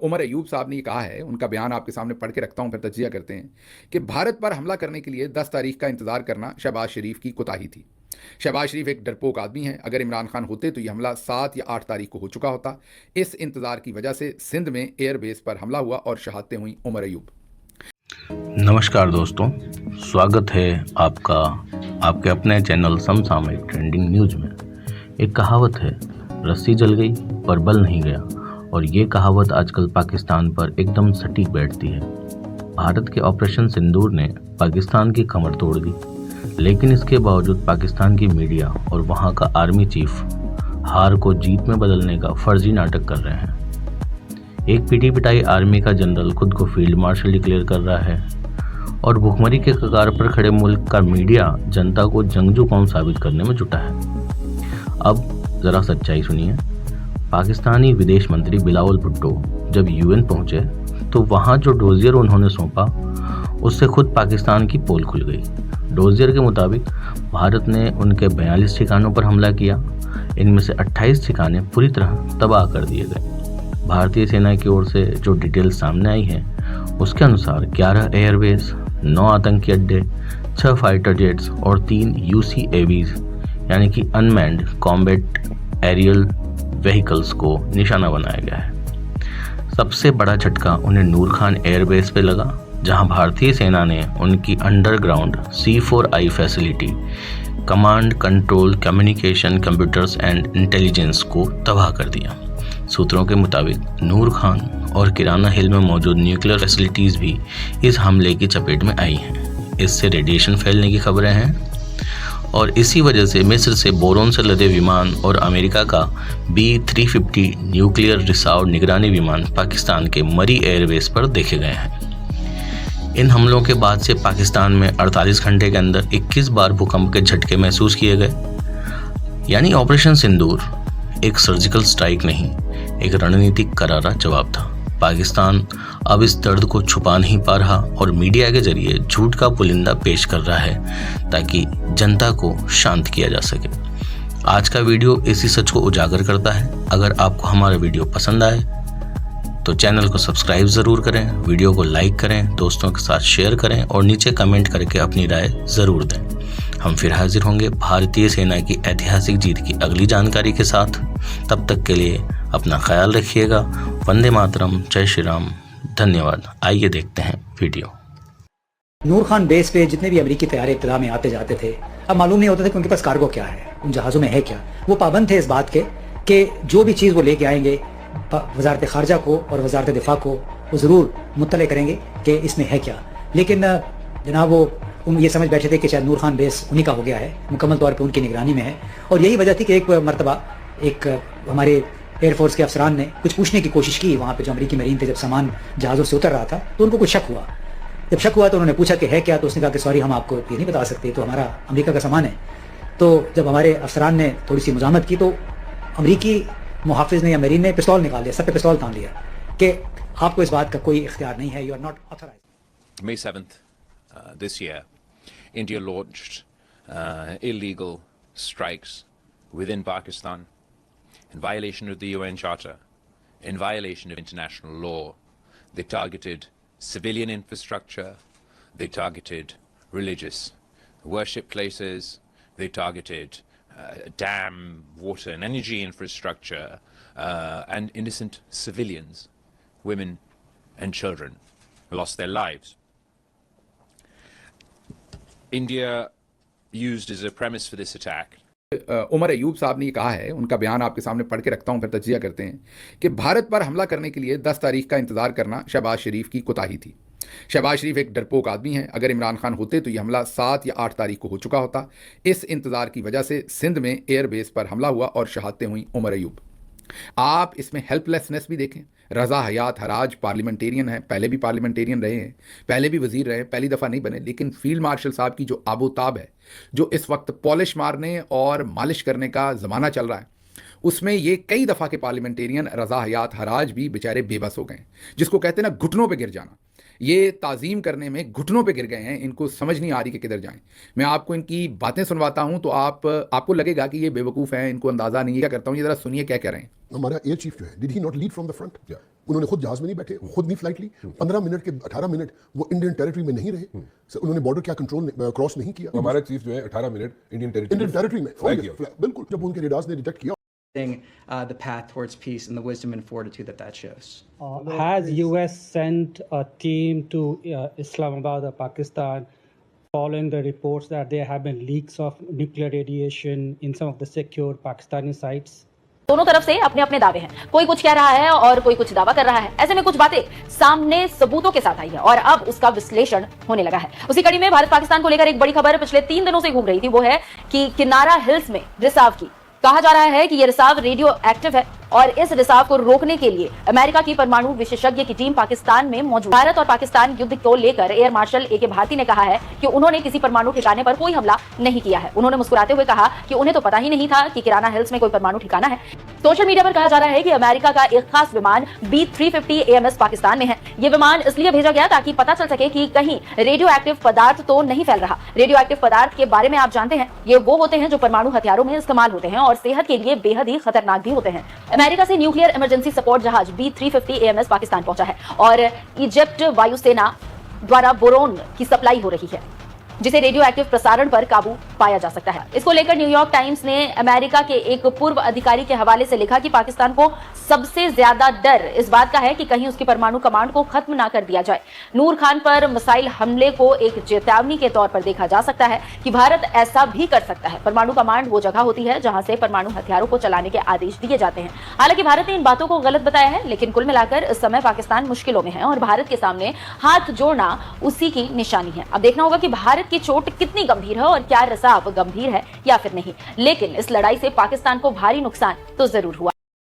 उमर अयूब साहब ने ये कहा है, उनका बयान आपके सामने पढ़ के रखता हूं, फिर तजिया करते हैं कि भारत पर हमला करने के लिए 10 तारीख का इंतजार करना शहबाज शरीफ की कोताही थी। शहबाज शरीफ एक डरपोक आदमी है। अगर इमरान खान होते तो यह हमला 7 या 8 तारीख को हो चुका होता। इस इंतजार की वजह से सिंध में एयरबेस पर हमला हुआ और शहादतें हुई। उमर अयूब। नमस्कार दोस्तों, स्वागत है आपका आपके अपने चैनल समसामयिक ट्रेंडिंग न्यूज में। एक कहावत है, रस्सी जल गई पर बल नहीं गया, और ये कहावत आजकल पाकिस्तान पर एकदम सटीक बैठती है। भारत के ऑपरेशन सिंदूर ने पाकिस्तान की कमर तोड़ दी, लेकिन इसके बावजूद पाकिस्तान की मीडिया और वहाँ का आर्मी चीफ हार को जीत में बदलने का फर्जी नाटक कर रहे हैं। एक पीटी पिटाई आर्मी का जनरल खुद को फील्ड मार्शल डिक्लेयर कर रहा है, और भुखमरी के कगार पर खड़े मुल्क का मीडिया जनता को जंगजू कौम साबित करने में जुटा है। अब ज़रा सच्चाई सुनिए। पाकिस्तानी विदेश मंत्री बिलावल भुट्टो जब यूएन पहुंचे तो वहां जो डोजियर उन्होंने सौंपा, उससे खुद पाकिस्तान की पोल खुल गई। डोजियर के मुताबिक भारत ने उनके 42 ठिकानों पर हमला किया। इनमें से 28 ठिकाने पूरी तरह तबाह कर दिए गए। भारतीय सेना की ओर से जो डिटेल सामने आई है, उसके अनुसार 11 एयरबेस, 9 आतंकी अड्डे, 6 फाइटर जेट्स और 3 UCAVs यानी कि अनमैन्ड कॉम्बैट एरियल व्हीकल्स को निशाना बनाया गया है। सबसे बड़ा झटका उन्हें नूर खान एयरबेस पे लगा, जहां भारतीय सेना ने उनकी underground C4I facility, command control communication computers and intelligence को तबाह कर दिया। सूत्रों के मुताबिक नूर खान और किराना हिल में मौजूद न्यूक्लियर फैसिलिटीज़ भी इस हमले की चपेट में आई हैं। इससे रेडिएशन फैलने की खबरें हैं, और इसी वजह से मिस्र से बोरोन से लदे विमान और अमेरिका का B-350 न्यूक्लियर रिसाव निगरानी विमान पाकिस्तान के मरी एयरबेस पर देखे गए हैं। इन हमलों के बाद से पाकिस्तान में 48 घंटे के अंदर 21 बार भूकंप के झटके महसूस किए गए। यानी ऑपरेशन सिंदूर एक सर्जिकल स्ट्राइक नहीं, एक रणनीतिक करारा जवाब था। पाकिस्तान अब इस दर्द को छुपा नहीं पा रहा और मीडिया के जरिए झूठ का पुलिंदा पेश कर रहा है, ताकि जनता को शांत किया जा सके। आज का वीडियो इसी सच को उजागर करता है। अगर आपको हमारा वीडियो पसंद आए तो चैनल को सब्सक्राइब ज़रूर करें, वीडियो को लाइक करें, दोस्तों के साथ शेयर करें और नीचे कमेंट करके अपनी राय ज़रूर दें। हम फिर हाजिर होंगे भारतीय सेना की ऐतिहासिक जीत की अगली जानकारी के साथ। तब तक के लिए अपना ख्याल रखिएगा। वंदे मातरम, जय श्री राम, धन्यवाद। आइए देखते हैं वीडियो। नूर खान बेस पे जितने भी अमेरिकी तैयारे इब्तिदा में आते जाते थे, अब मालूम नहीं होता था कि उनके पास कार्गो क्या है, उन जहाज़ों में है क्या। वो पाबंद थे इस बात के कि जो भी चीज़ वो लेके आएंगे वजारत खारजा को और वजारत दिफा को वो ज़रूर मुत्तले करेंगे कि इसमें है क्या। लेकिन जनाब वो ये समझ बैठे थे कि शायद नूर खान बेस उन्हीं का हो गया है, मुकम्मल तौर पर उनकी निगरानी में है। और यही वजह थी कि एक मरतबा एक हमारे एयरफोर्स के अफसरान ने कुछ पूछने की कोशिश की वहाँ पे जो अमेरिकी मरीन थे। जब सामान जहाज़ों से उतर रहा था तो उनको कुछ शक हुआ। जब शक हुआ तो उन्होंने पूछा कि है क्या, तो उसने कहा कि सॉरी, हम आपको ये नहीं बता सकते, तो हमारा अमेरिका का सामान है। तो जब हमारे अफसरान ने थोड़ी सी मुजामत की तो अमेरिकी मुहाफिज ने या मरीन ने पिस्तौल निकाल लिया, सब पे पिस्तौल तान लिया कि आपको इस बात का कोई इख्तियार नहीं है, you are not authorised. May 7th this year, India launched illegal strikes within Pakistan in violation of the UN Charter, in violation of international law. They targeted civilian infrastructure, they targeted religious worship places, they targeted dam, water and energy infrastructure, and innocent civilians, women and children lost their lives. India used as a premise for this attack Umar Ayub साहब ने कहा है, उनका बयान आपके सामने पढ़ के रखता हूं, फिर तजिया करते हैं कि भारत पर हमला करने के लिए 10 तारीख का इंतजार करना शहबाज शरीफ की कोताही थी। शहबाज शरीफ एक डरपोक आदमी है। अगर इमरान खान होते तो यह हमला 7 या 8 तारीख को हो चुका होता। इस इंतजार की वजह से सिंध में एयरबेस पर हमला हुआ और शहादतें हुई। उमर अयूब। आप इसमें हेल्पलेसनेस भी देखें। रज़ा हयात हराज पार्लियामेंटेरियन है, पहले भी पार्लियामेंटेरियन रहे हैं, पहले भी वजीर रहे हैं, पहली दफ़ा नहीं बने। लेकिन फील्ड मार्शल साहब की जो आबोताब है, जो इस वक्त पॉलिश मारने और मालिश करने का ज़माना चल रहा है, उसमें ये कई दफ़ा के पार्लियामेंटेरियन रज़ा हयात हराज भी बेचारे बेबस हो गए, जिसको कहते हैं ना घुटनों पे गिर जाना। ये ताज़ीम करने में घुटनों पे गिर गए हैं, इनको समझ नहीं आ रही कि किधर जाएं। मैं आपको इनकी बातें सुनवाता हूं तो आपको लगेगा कि ये बेवकूफ़ हैं, इनको अंदाज़ा नहीं है। क्या करता हूं, ये ज़रा सुनिए क्या कह रहे हैं। हमारा एयर चीफ जो है, did he not lead from the front? उन्होंने खुद जहाज में नहीं बैठे, खुद नहीं फ्लाइट ली, 15 मिनट के 18 मिनट वो इंडियन टेरिटरी में नहीं रहे, उन्होंने बॉर्डर क्या कंट्रोल क्रॉस नहीं किया। हमारा चीफ जो है 18 मिनट इंडियन टेरिटरी में फ्लाई किया, बिल्कुल, जब उनके रेडार्स ने डिटेक्ट किया। The path towards peace and the wisdom and fortitude that shows. Has US sent a team to Islamabad or Pakistan following the reports that there have been leaks of nuclear radiation in some of the secure Pakistani sites? दोनों तरफ से अपने अपने दावे हैं, कोई कुछ कह रहा है और कोई कुछ दावा कर रहा है। ऐसे में कुछ बातें सामने सबूतों के साथ आई है और अब उसका विश्लेषण होने लगा है। उसी कड़ी में भारत पाकिस्तान को लेकर एक बड़ी खबर पिछले 3 दिनों से घूम रही थी, वो है कि किनारा हिल्स में रिसाव की। कहा जा रहा है कि यह रिसाव रेडियो एक्टिव है और इस रिसाव को रोकने के लिए अमेरिका की परमाणु विशेषज्ञ की टीम पाकिस्तान में मौजूद। भारत और पाकिस्तान युद्ध को लेकर एयर मार्शल ए के भारती ने कहा है कि उन्होंने किसी परमाणु ठिकाने पर कोई हमला नहीं किया है। उन्होंने मुस्कुराते हुए कहा कि उन्हें तो पता ही नहीं था कि किराना हिल्स में कोई परमाणु ठिकाना है। सोशल मीडिया पर कहा जा रहा है कि अमेरिका का एक खास विमान B-350 AMS पाकिस्तान में है। यह विमान इसलिए भेजा गया ताकि पता चल सके कि कहीं रेडियो एक्टिव पदार्थ तो नहीं फैल रहा। रेडियो एक्टिव पदार्थ के बारे में आप जानते हैं, ये वो होते हैं जो परमाणु हथियारों में इस्तेमाल होते हैं और सेहत के लिए बेहद ही खतरनाक भी होते हैं। अमेरिका से न्यूक्लियर इमरजेंसी सपोर्ट जहाज B-350 AMS पाकिस्तान पहुंचा है और इजिप्ट वायुसेना द्वारा बोरोन की सप्लाई हो रही है, जिसे रेडियो एक्टिव प्रसारण पर काबू पाया जा सकता है। इसको लेकर न्यूयॉर्क टाइम्स ने अमेरिका के एक पूर्व अधिकारी के हवाले से लिखा कि पाकिस्तान को सबसे ज्यादा डर इस बात का है कि कहीं उसकी परमाणु कमांड को खत्म ना कर दिया जाए। नूर खान पर मिसाइल हमले को एक चेतावनी के तौर पर देखा जा सकता है कि भारत ऐसा भी कर सकता है। परमाणु कमांड वो जगह होती है जहां से परमाणु हथियारों को चलाने के आदेश दिए जाते हैं। हालांकि भारत ने इन बातों को गलत बताया है, लेकिन कुल मिलाकर इस समय पाकिस्तान मुश्किलों में है और भारत के सामने हाथ जोड़ना उसी की निशानी है। अब देखना होगा कि भारत की चोट कितनी गंभीर है और क्या रिसाव गंभीर है या फिर नहीं, लेकिन इस लड़ाई से पाकिस्तान को भारी नुकसान तो जरूर हुआ।